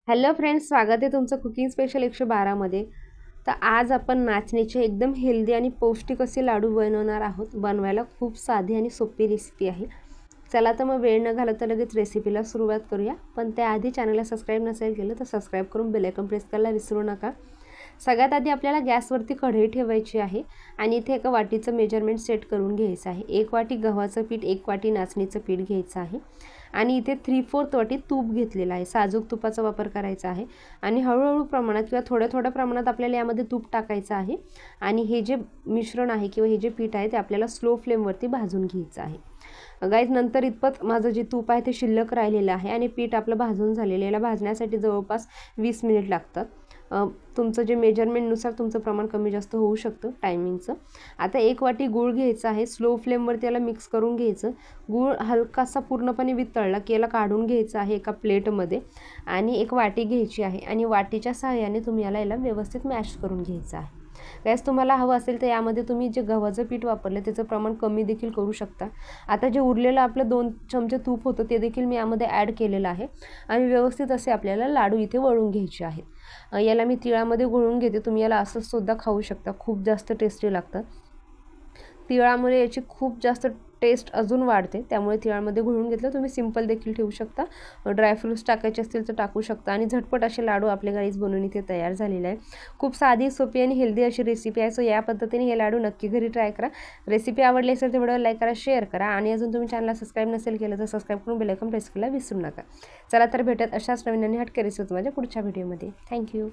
Hello friends, स्वागत आहे तुमचं कुकिंग स्पेशल 112 मध्ये। तर आज आपण नाचणीचे एकदम हेल्दी आणि पौष्टिक असे लाडू बनवणार आहोत। बनवायला खूप साधी आणि सोपी रेसिपी आहे। चला तर मग वेळ न घालवता लगेच रेसिपीला सुरुवात करूया। पण त्याआधी चॅनलला सबस्क्राइब नसेल केलं तर सबस्क्राइब करून बेल आयकॉन प्रेस करायला विसरू नका। सगळ्यात आधी आपल्याला गॅसवरती कढई ठेवायची आहे आणि इथे एका वाटीचं मेजरमेंट सेट करून घ्यायचं आहे। 1 वाटी गव्हाचं पीठ, 1 वाटी नाचणीचं पीठ घ्यायचं आहे आणि इथे 3/4 वाटी तूप घेतलेलं आहे। साजूक तुपाचा वापर करायचा आहे आणि हळूहळू प्रमाणात किंवा थोड्या प्रमाणात आपल्याला यामध्ये तूप टाकायचं आहे आणि हे जे मिश्रण आहे किंवा हे जे पीठ आहे ते आपल्याला स्लो फ्लेमवरती भाजून घ्यायचं आहे। गाईज, नंतर इतपत माझं जे तूप आहे ते शिल्लक राहिलेलं आहे आणि पीठ आपलं भाजून झालेलं आहे। याला भाजण्यासाठी जवळपास 20 मिनिट लागतात। तुमचं जे मेजरमेंटनुसार तुमचं प्रमाण कमी जास्त होऊ शकतं टायमिंगचं। आता 1 वाटी गूळ घ्यायचा आहे। स्लो फ्लेमवरती याला मिक्स करून घ्यायचं। गूळ हलकासा पूर्णपणे वितळला की याला काढून घ्यायचं आहे एका प्लेटमध्ये आणि एक वाटी घ्यायची आहे आणि वाटीच्या सहाय्याने तुम्ही याला व्यवस्थित मॅश करून घ्यायचं आहे। गॅस तुम्हाला हवं असेल तर यामध्ये तुम्ही जे गव्हाचं पीठ वापरलं त्याचं प्रमाण कमी देखील करू शकता। आता जे उरलेलं आपलं 2 चमचे तूप होतं ते देखील मी यामध्ये ॲड केलेलं आहे आणि व्यवस्थित असे आपल्याला लाडू इथे वळून घ्यायचे आहेत। याला मी तिळामध्ये घोळून घेते। तुम्ही याला असंच सुद्धा खाऊ शकता, खूप जास्त टेस्टी लागतं। तिळामुळे याची खूप जास्त टेस्ट अजून वाढते, त्यामुळे तिळामध्ये घोळून घेतलं। तुम्ही सिंपल देखील ठेवू शकता, ड्रायफ्रूट्स टाकायचे असतील तर टाकू शकता आणि झटपट असे लाडू आपल्या गाईज बनवून इथे तयार झालेले आहे। खूप साधी, सोपी आणि हेल्दी अशी रेसिपी आहे। सो या पद्धतीने हे लाडू नक्की घरी ट्राय करा। रेसिपी आवडली असेल तर व्हिडिओला लाईक करा, शेअर करा आणि अजून तुम्ही चॅनलला सबस्क्राईब नसेल केलं तर सबस्क्राईब करून बेल आयकॉन प्रेस करायला विसरू नका। चला तर भेटत अशाच नवीन आणि हटके रेसिपी माझ्या पुढच्या व्हिडिओमध्ये। थँक्यू।